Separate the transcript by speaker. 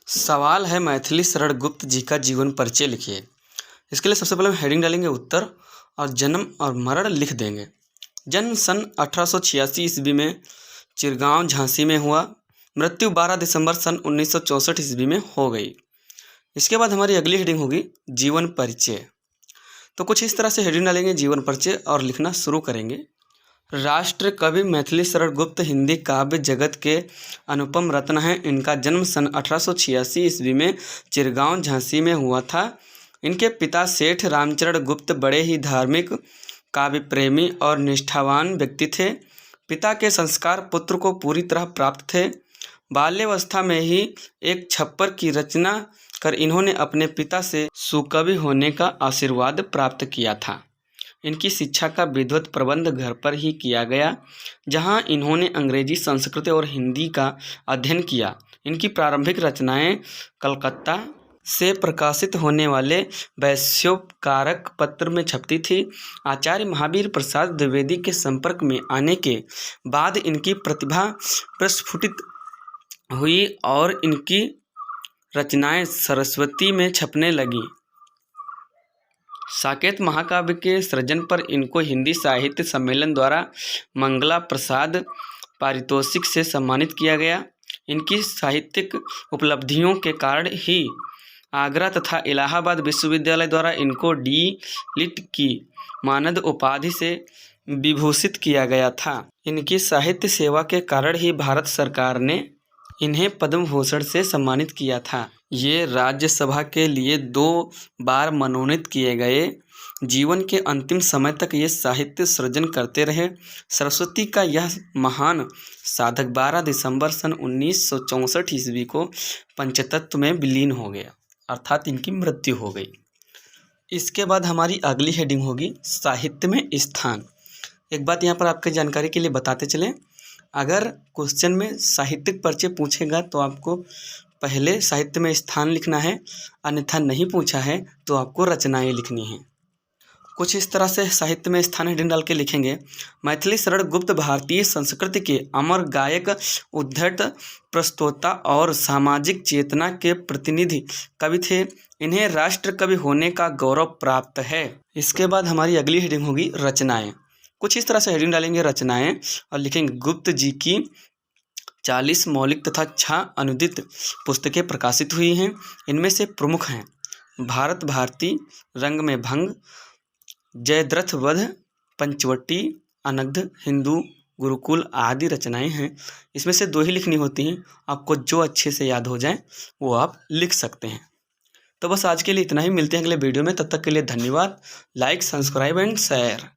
Speaker 1: सवाल है मैथिली शरण गुप्त जी का जीवन परिचय लिखिए। इसके लिए सबसे पहले हम हेडिंग डालेंगे उत्तर और जन्म और मरण लिख देंगे। जन्म सन 1886 ईस्वी में चिरगांव झांसी में हुआ। मृत्यु 12 दिसंबर सन 1964 ईस्वी में हो गई। इसके बाद हमारी अगली हेडिंग होगी जीवन परिचय। तो कुछ इस तरह से हेडिंग डालेंगे जीवन परिचय और लिखना शुरू करेंगे। राष्ट्र कवि मैथिली शरण गुप्त हिंदी काव्य जगत के अनुपम रत्न हैं। इनका जन्म सन 1886 ईस्वी में चिरगांव झांसी में हुआ था। इनके पिता सेठ रामचरण गुप्त बड़े ही धार्मिक, काव्य प्रेमी और निष्ठावान व्यक्ति थे। पिता के संस्कार पुत्र को पूरी तरह प्राप्त थे। बाल्यावस्था में ही एक छप्पर की रचना कर इन्होंने अपने पिता से सुकवि होने का आशीर्वाद प्राप्त किया था। इनकी शिक्षा का विधिवत प्रबंध घर पर ही किया गया, जहां इन्होंने अंग्रेजी, संस्कृत और हिंदी का अध्ययन किया। इनकी प्रारंभिक रचनाएं कलकत्ता से प्रकाशित होने वाले वैश्योपकारक पत्र में छपती थी। आचार्य महावीर प्रसाद द्विवेदी के संपर्क में आने के बाद इनकी प्रतिभा प्रस्फुटित हुई और इनकी रचनाएं सरस्वती में छपने लगीं। साकेत महाकाव्य के सृजन पर इनको हिंदी साहित्य सम्मेलन द्वारा मंगला प्रसाद पारितोषिक से सम्मानित किया गया। इनकी साहित्यिक उपलब्धियों के कारण ही आगरा तथा इलाहाबाद विश्वविद्यालय द्वारा इनको डी.लिट की मानद उपाधि से विभूषित किया गया था। इनकी साहित्य सेवा के कारण ही भारत सरकार ने इन्हें पद्म भूषण से सम्मानित किया था। ये राज्यसभा के लिए 2 बार मनोनीत किए गए। जीवन के अंतिम समय तक ये साहित्य सृजन करते रहे। सरस्वती का यह महान साधक 12 दिसंबर सन 1964 ईस्वी को पंचतत्व में विलीन हो गया, अर्थात इनकी मृत्यु हो गई। इसके बाद हमारी अगली हेडिंग होगी साहित्य में स्थान। एक बात यहाँ पर आपकी जानकारी के लिए बताते चलें, अगर क्वेश्चन में साहित्यिक परिचय पूछेगा तो आपको पहले साहित्य में स्थान लिखना है, अन्यथा नहीं पूछा है तो आपको रचनाएं लिखनी हैं। कुछ इस तरह से साहित्य में स्थान हेडिंग डाल के लिखेंगे। मैथिली शरण गुप्त भारतीय संस्कृति के अमर गायक, उद्धट, प्रस्तोता और सामाजिक चेतना के प्रतिनिधि कवि थे। इन्हें राष्ट्र कवि होने का गौरव प्राप्त है। इसके बाद हमारी अगली हेडिंग होगी रचनाएं। कुछ इस तरह से हेडिंग डालेंगे रचनाएं और लिखेंगे गुप्त जी की 40 मौलिक तथा 6 अनुदित पुस्तकें प्रकाशित हुई हैं। इनमें से प्रमुख हैं भारत भारती, रंग में भंग, जयद्रथ वध, पंचवटी, अनग्ध, हिंदू गुरुकुल आदि रचनाएं हैं। इसमें से 2 ही लिखनी होती हैं। आपको जो अच्छे से याद हो जाए वो आप लिख सकते हैं। तो बस आज के लिए इतना ही। मिलते हैं अगले वीडियो में, तब तक के लिए धन्यवाद। Like, subscribe and share.